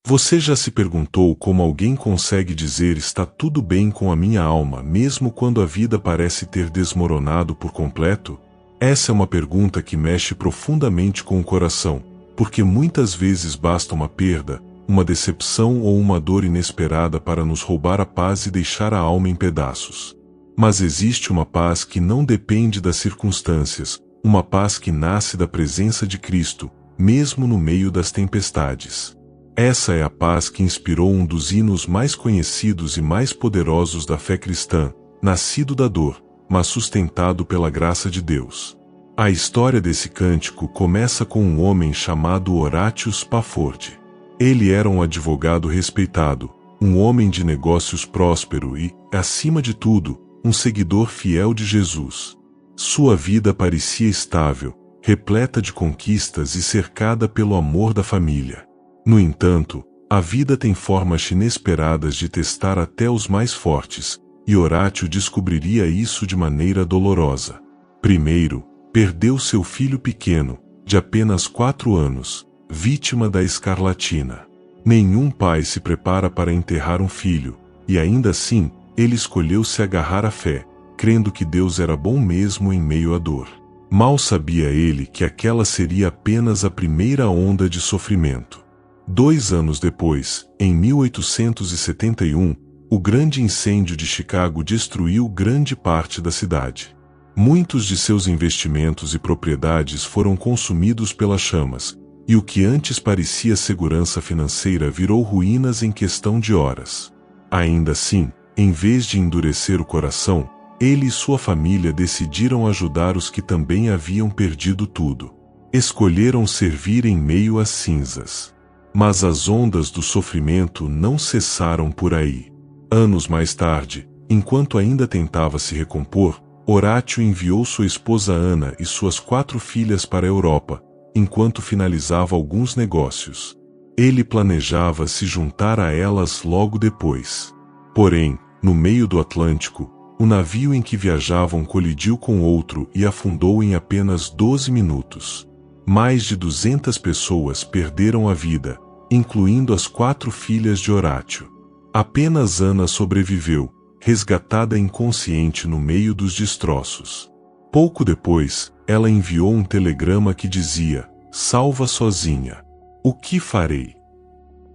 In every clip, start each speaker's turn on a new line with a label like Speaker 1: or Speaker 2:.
Speaker 1: Você já se perguntou como alguém consegue dizer está tudo bem com a minha alma, mesmo quando a vida parece ter desmoronado por completo? Essa é uma pergunta que mexe profundamente com o coração, porque muitas vezes basta uma perda, uma decepção ou uma dor inesperada para nos roubar a paz e deixar a alma em pedaços. Mas existe uma paz que não depende das circunstâncias, uma paz que nasce da presença de Cristo, mesmo no meio das tempestades. Essa é a paz que inspirou um dos hinos mais conhecidos e mais poderosos da fé cristã, nascido da dor, mas sustentado pela graça de Deus. A história desse cântico começa com um homem chamado Horatio Spafford. Ele era um advogado respeitado, um homem de negócios próspero e, acima de tudo, um seguidor fiel de Jesus. Sua vida parecia estável, repleta de conquistas e cercada pelo amor da família. No entanto, a vida tem formas inesperadas de testar até os mais fortes, e Horatio descobriria isso de maneira dolorosa. Primeiro, perdeu seu filho pequeno, de apenas 4 anos, vítima da escarlatina. Nenhum pai se prepara para enterrar um filho, e ainda assim, ele escolheu se agarrar à fé, crendo que Deus era bom mesmo em meio à dor. Mal sabia ele que aquela seria apenas a primeira onda de sofrimento. 2 anos depois, em 1871, o grande incêndio de Chicago destruiu grande parte da cidade. Muitos de seus investimentos e propriedades foram consumidos pelas chamas, e o que antes parecia segurança financeira virou ruínas em questão de horas. Ainda assim, em vez de endurecer o coração, ele e sua família decidiram ajudar os que também haviam perdido tudo. Escolheram servir em meio às cinzas. Mas as ondas do sofrimento não cessaram por aí. Anos mais tarde, enquanto ainda tentava se recompor, Horatio enviou sua esposa Ana e suas 4 filhas para a Europa, enquanto finalizava alguns negócios. Ele planejava se juntar a elas logo depois. Porém, no meio do Atlântico, o navio em que viajavam colidiu com outro e afundou em apenas 12 minutos. Mais de 200 pessoas perderam a vida, incluindo as 4 filhas de Horatio. Apenas Ana sobreviveu, resgatada inconsciente no meio dos destroços. Pouco depois, ela enviou um telegrama que dizia: "Salva sozinha. O que farei?"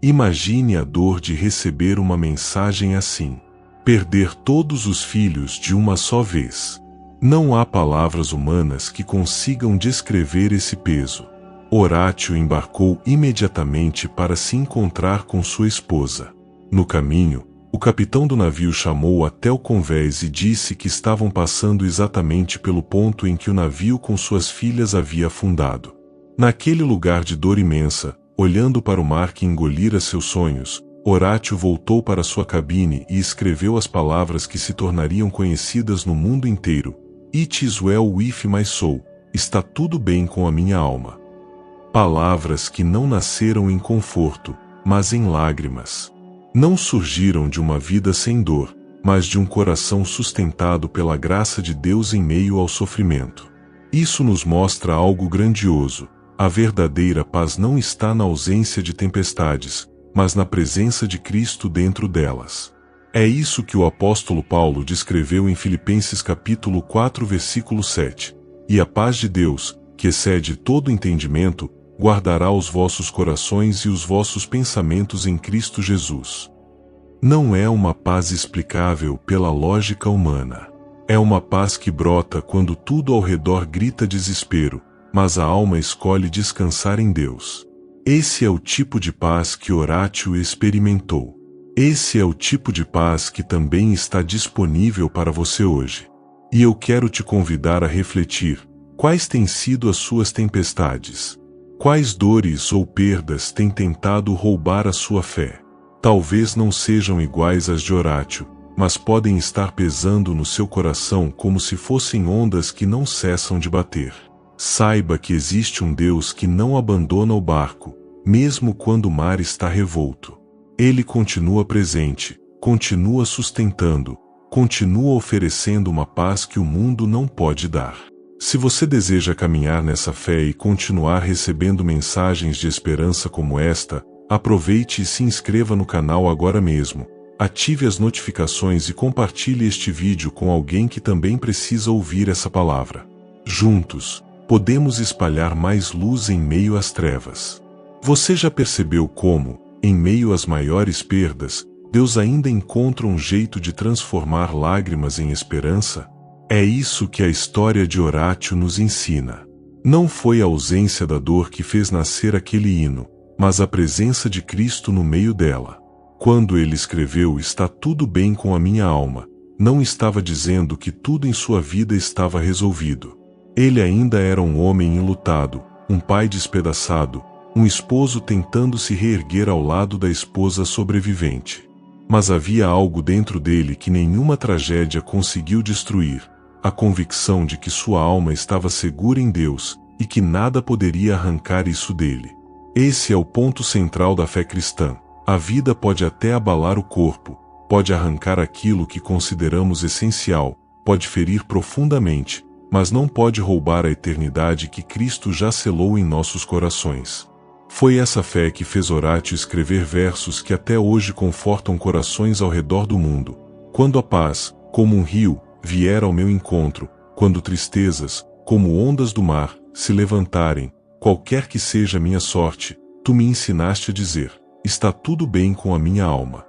Speaker 1: Imagine a dor de receber uma mensagem assim. Perder todos os filhos de uma só vez. Não há palavras humanas que consigam descrever esse peso. Horatio embarcou imediatamente para se encontrar com sua esposa. No caminho, o capitão do navio chamou-o até o convés e disse que estavam passando exatamente pelo ponto em que o navio com suas filhas havia afundado. Naquele lugar de dor imensa, olhando para o mar que engolira seus sonhos, Horatio voltou para sua cabine e escreveu as palavras que se tornariam conhecidas no mundo inteiro: "It is well with my soul", está tudo bem com a minha alma. Palavras que não nasceram em conforto, mas em lágrimas. Não surgiram de uma vida sem dor, mas de um coração sustentado pela graça de Deus em meio ao sofrimento. Isso nos mostra algo grandioso. A verdadeira paz não está na ausência de tempestades, mas na presença de Cristo dentro delas. É isso que o apóstolo Paulo descreveu em Filipenses capítulo 4, versículo 7. "E a paz de Deus, que excede todo entendimento, guardará os vossos corações e os vossos pensamentos em Cristo Jesus." Não é uma paz explicável pela lógica humana. É uma paz que brota quando tudo ao redor grita desespero, mas a alma escolhe descansar em Deus. Esse é o tipo de paz que Horatio experimentou. Esse é o tipo de paz que também está disponível para você hoje. E eu quero te convidar a refletir: quais têm sido as suas tempestades? Quais dores ou perdas têm tentado roubar a sua fé? Talvez não sejam iguais às de Horatio, mas podem estar pesando no seu coração como se fossem ondas que não cessam de bater. Saiba que existe um Deus que não abandona o barco, mesmo quando o mar está revolto. Ele continua presente, continua sustentando, continua oferecendo uma paz que o mundo não pode dar. Se você deseja caminhar nessa fé e continuar recebendo mensagens de esperança como esta, Aproveite e se inscreva no canal agora mesmo. Ative as notificações e compartilhe este vídeo com alguém que também precisa ouvir essa palavra. Juntos, podemos espalhar mais luz em meio às trevas. Você já percebeu como, em meio às maiores perdas, Deus ainda encontra um jeito de transformar lágrimas em esperança? É isso que a história de Horácio nos ensina. Não foi a ausência da dor que fez nascer aquele hino, mas a presença de Cristo no meio dela. Quando ele escreveu "Está tudo bem com a minha alma", não estava dizendo que tudo em sua vida estava resolvido. Ele ainda era um homem enlutado, um pai despedaçado, um esposo tentando se reerguer ao lado da esposa sobrevivente. Mas havia algo dentro dele que nenhuma tragédia conseguiu destruir: a convicção de que sua alma estava segura em Deus e que nada poderia arrancar isso dele. Esse é o ponto central da fé cristã. A vida pode até abalar o corpo, pode arrancar aquilo que consideramos essencial, pode ferir profundamente, mas não pode roubar a eternidade que Cristo já selou em nossos corações. Foi essa fé que fez Horácio escrever versos que até hoje confortam corações ao redor do mundo. Quando a paz, como um rio, vier ao meu encontro, quando tristezas, como ondas do mar, se levantarem, qualquer que seja a minha sorte, tu me ensinaste a dizer: está tudo bem com a minha alma.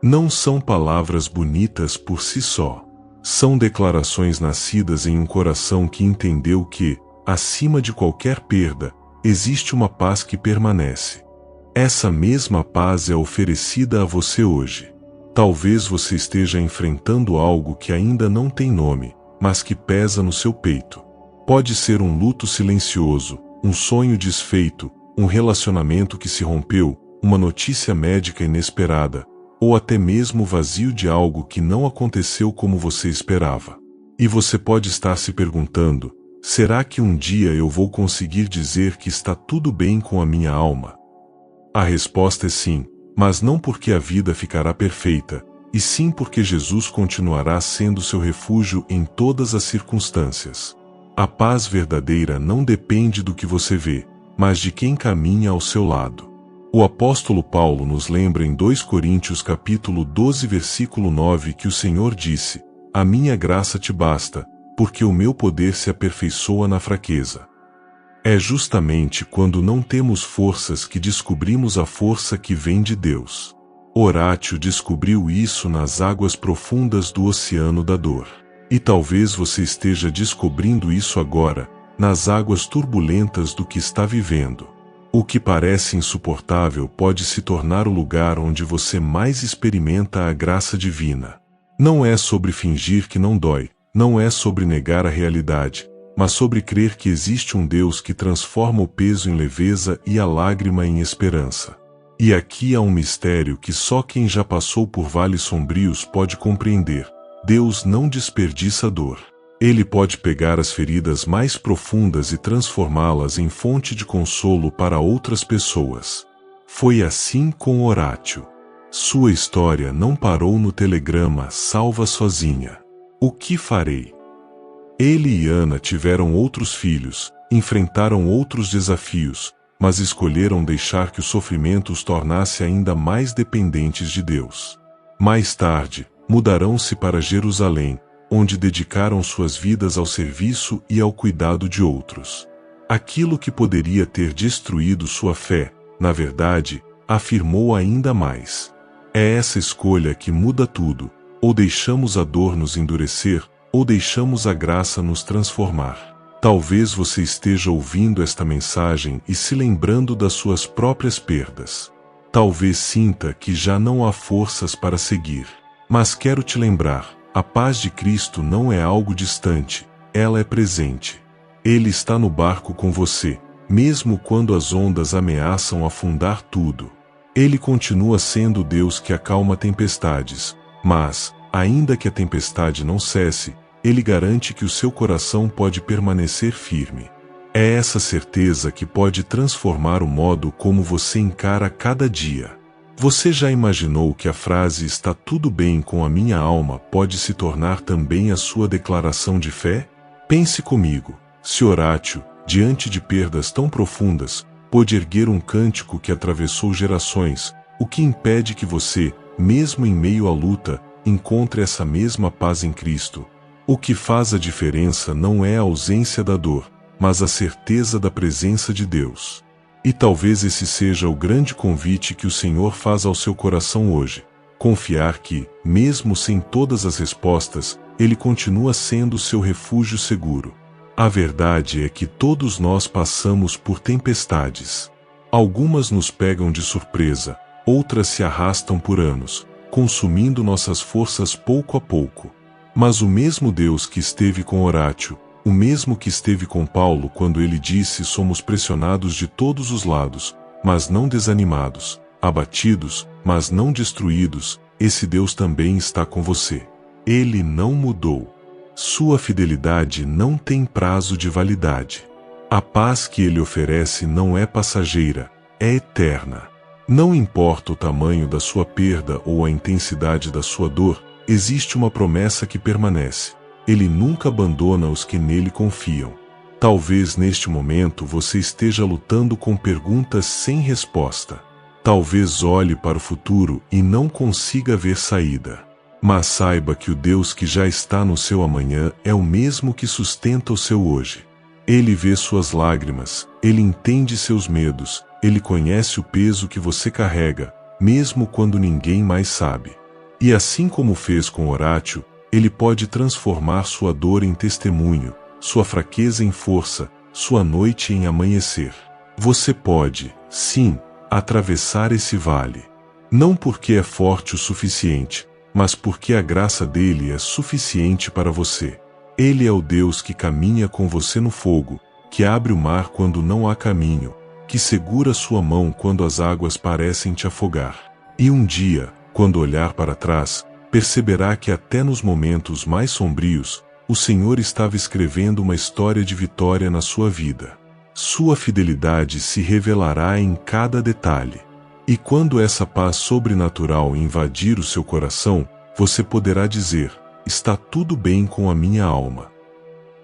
Speaker 1: Não são palavras bonitas por si só. São declarações nascidas em um coração que entendeu que, acima de qualquer perda, existe uma paz que permanece. Essa mesma paz é oferecida a você hoje. Talvez você esteja enfrentando algo que ainda não tem nome, mas que pesa no seu peito. Pode ser um luto silencioso, um sonho desfeito, um relacionamento que se rompeu, uma notícia médica inesperada, ou até mesmo o vazio de algo que não aconteceu como você esperava. E você pode estar se perguntando: será que um dia eu vou conseguir dizer que está tudo bem com a minha alma? A resposta é sim, mas não porque a vida ficará perfeita, e sim porque Jesus continuará sendo seu refúgio em todas as circunstâncias. A paz verdadeira não depende do que você vê, mas de quem caminha ao seu lado. O apóstolo Paulo nos lembra em 2 Coríntios capítulo 12 versículo 9 que o Senhor disse: a minha graça te basta, porque o meu poder se aperfeiçoa na fraqueza. É justamente quando não temos forças que descobrimos a força que vem de Deus. Horácio descobriu isso nas águas profundas do oceano da dor. E talvez você esteja descobrindo isso agora, nas águas turbulentas do que está vivendo. O que parece insuportável pode se tornar o lugar onde você mais experimenta a graça divina. Não é sobre fingir que não dói, não é sobre negar a realidade, mas sobre crer que existe um Deus que transforma o peso em leveza e a lágrima em esperança. E aqui há um mistério que só quem já passou por vales sombrios pode compreender: Deus não desperdiça dor. Ele pode pegar as feridas mais profundas e transformá-las em fonte de consolo para outras pessoas. Foi assim com Horácio. Sua história não parou no telegrama "salva sozinha". O que farei? Ele e Ana tiveram outros filhos, enfrentaram outros desafios, mas escolheram deixar que o sofrimento os tornasse ainda mais dependentes de Deus. Mais tarde, mudarão-se para Jerusalém, onde dedicaram suas vidas ao serviço e ao cuidado de outros. Aquilo que poderia ter destruído sua fé, na verdade, afirmou ainda mais. É essa escolha que muda tudo: ou deixamos a dor nos endurecer, ou deixamos a graça nos transformar. Talvez você esteja ouvindo esta mensagem e se lembrando das suas próprias perdas. Talvez sinta que já não há forças para seguir. Mas quero te lembrar: a paz de Cristo não é algo distante, ela é presente. Ele está no barco com você, mesmo quando as ondas ameaçam afundar tudo. Ele continua sendo o Deus que acalma tempestades, mas, ainda que a tempestade não cesse, Ele garante que o seu coração pode permanecer firme. É essa certeza que pode transformar o modo como você encara cada dia. Você já imaginou que a frase "está tudo bem com a minha alma" pode se tornar também a sua declaração de fé? Pense comigo: se Horácio, diante de perdas tão profundas, pôde erguer um cântico que atravessou gerações, o que impede que você, mesmo em meio à luta, encontre essa mesma paz em Cristo. O que faz a diferença não é a ausência da dor, mas a certeza da presença de Deus. E talvez esse seja o grande convite que o Senhor faz ao seu coração hoje. Confiar que, mesmo sem todas as respostas, Ele continua sendo seu refúgio seguro. A verdade é que todos nós passamos por tempestades. Algumas nos pegam de surpresa, outras se arrastam por anos, consumindo nossas forças pouco a pouco. Mas o mesmo Deus que esteve com Horácio, o mesmo que esteve com Paulo quando ele disse: somos pressionados de todos os lados, mas não desanimados, abatidos, mas não destruídos, esse Deus também está com você. Ele não mudou. Sua fidelidade não tem prazo de validade. A paz que Ele oferece não é passageira, é eterna. Não importa o tamanho da sua perda ou a intensidade da sua dor, existe uma promessa que permanece. Ele nunca abandona os que nele confiam. Talvez neste momento você esteja lutando com perguntas sem resposta. Talvez olhe para o futuro e não consiga ver saída. Mas saiba que o Deus que já está no seu amanhã é o mesmo que sustenta o seu hoje. Ele vê suas lágrimas, Ele entende seus medos, Ele conhece o peso que você carrega, mesmo quando ninguém mais sabe. E assim como fez com Horácio, Ele pode transformar sua dor em testemunho, sua fraqueza em força, sua noite em amanhecer. Você pode, sim, atravessar esse vale. Não porque é forte o suficiente, mas porque a graça dele é suficiente para você. Ele é o Deus que caminha com você no fogo, que abre o mar quando não há caminho, que segura sua mão quando as águas parecem te afogar. E um dia, quando olhar para trás, perceberá que até nos momentos mais sombrios, o Senhor estava escrevendo uma história de vitória na sua vida. Sua fidelidade se revelará em cada detalhe. E quando essa paz sobrenatural invadir o seu coração, você poderá dizer: está tudo bem com a minha alma.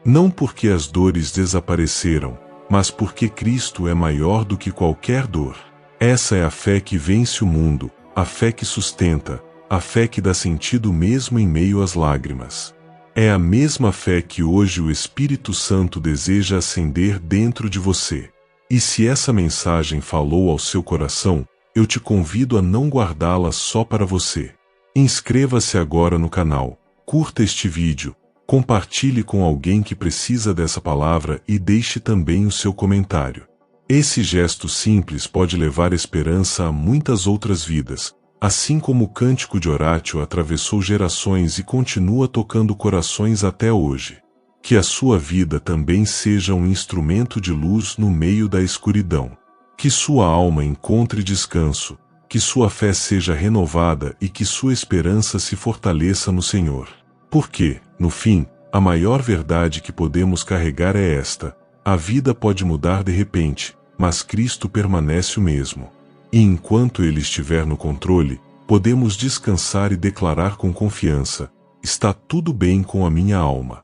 Speaker 1: Não porque as dores desapareceram, mas porque Cristo é maior do que qualquer dor. Essa é a fé que vence o mundo, a fé que sustenta, a fé que dá sentido mesmo em meio às lágrimas. É a mesma fé que hoje o Espírito Santo deseja acender dentro de você. E se essa mensagem falou ao seu coração, eu te convido a não guardá-la só para você. Inscreva-se agora no canal, curta este vídeo, compartilhe com alguém que precisa dessa palavra e deixe também o seu comentário. Esse gesto simples pode levar esperança a muitas outras vidas, assim como o cântico de Horácio atravessou gerações e continua tocando corações até hoje. Que a sua vida também seja um instrumento de luz no meio da escuridão. Que sua alma encontre descanso, que sua fé seja renovada e que sua esperança se fortaleça no Senhor. Porque, no fim, a maior verdade que podemos carregar é esta: a vida pode mudar de repente, mas Cristo permanece o mesmo. E enquanto Ele estiver no controle, podemos descansar e declarar com confiança: está tudo bem com a minha alma.